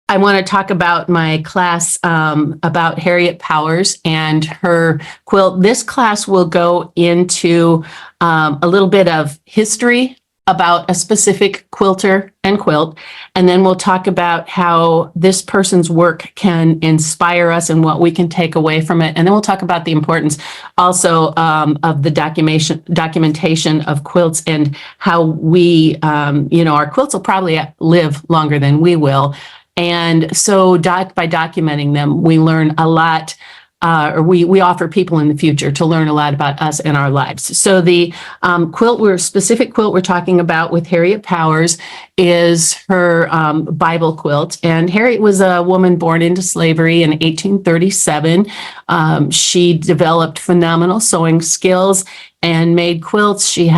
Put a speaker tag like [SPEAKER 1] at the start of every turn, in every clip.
[SPEAKER 1] I want to talk about my class about Harriet Powers and her quilt. This class will go into a little bit of history about a specific quilter and quilt, and then we'll talk about how this person's work can inspire us and what we can take away from it. And then we'll talk about the importance also of the documentation of quilts and how we, our quilts will probably live longer than we will. And so by documenting them, we learn a lot, or we offer people in the future to learn a lot about us and our lives. So the specific quilt we're talking about with Harriet Powers is her Bible quilt. And Harriet was a woman born into slavery in 1837. She developed phenomenal sewing skills and made quilts. She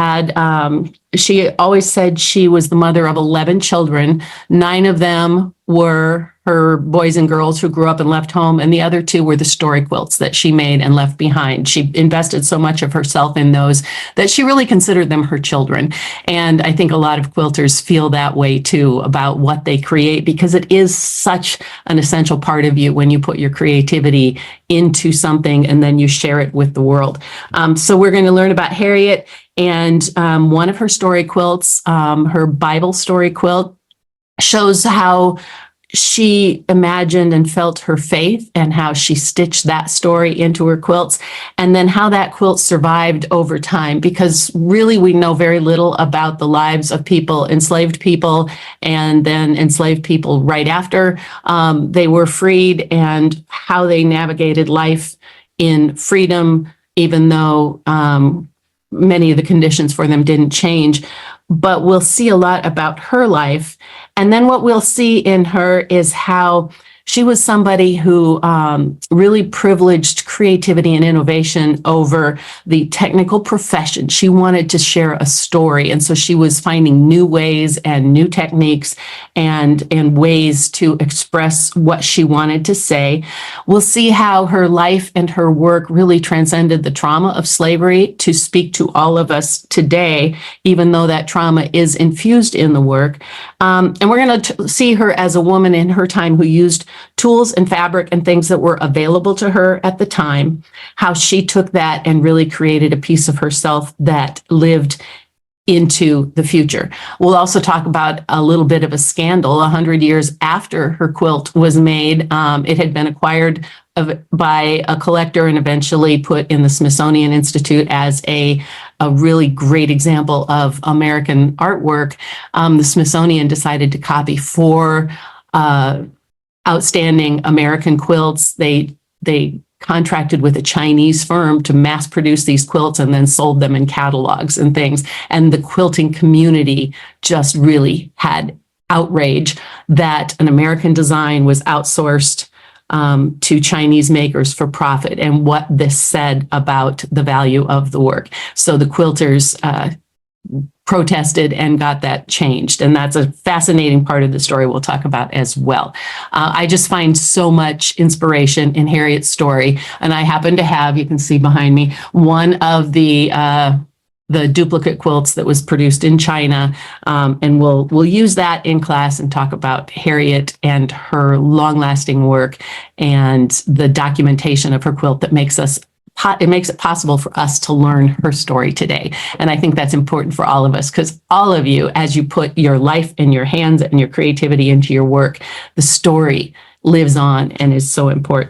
[SPEAKER 1] always said she was the mother of 11 children. 9 of them were her boys and girls who grew up and left home, and the other 2 were the story quilts that she made and left behind. She invested so much of herself in those that she really considered them her children. And I think a lot of quilters feel that way too about what they create, because it is such an essential part of you when you put your creativity into something and then you share it with the world. So we're going to learn about Harriet and one of her story quilts, her Bible story quilt, shows how she imagined and felt her faith and how she stitched that story into her quilts, and then how that quilt survived over time, because really we know very little about the lives of enslaved people, and then enslaved people right after they were freed, and how they navigated life in freedom, even though many of the conditions for them didn't change. But we'll see a lot about her life. And then what we'll see in her is how she was somebody who really privileged creativity and innovation over the technical profession. She wanted to share a story, and so she was finding new ways and new techniques and ways to express what she wanted to say. We'll see how her life and her work really transcended the trauma of slavery to speak to all of us today, even though that trauma is infused in the work. And we're going to see her as a woman in her time who used tools and fabric and things that were available to her at the time, how she took that and really created a piece of herself that lived into the future. We'll also talk about a little bit of a scandal. 100 years after her quilt was made, it had been acquired by a collector and eventually put in the Smithsonian Institute as a really great example of American artwork. The Smithsonian decided to copy 4 outstanding American quilts. They contracted with a Chinese firm to mass produce these quilts and then sold them in catalogs and things. And the quilting community just really had outrage that an American design was outsourced to Chinese makers for profit, and what this said about the value of the work. So the quilters protested and got that changed. And that's a fascinating part of the story we'll talk about as well. I just find so much inspiration in Harriet's story. And I happen to have, you can see behind me, one of the duplicate quilts that was produced in China. And we'll use that in class and talk about Harriet and her long-lasting work and the documentation of her quilt that makes it possible for us to learn her story today. And I think that's important for all of us, because all of you, as you put your life and your hands and your creativity into your work, the story lives on and is so important.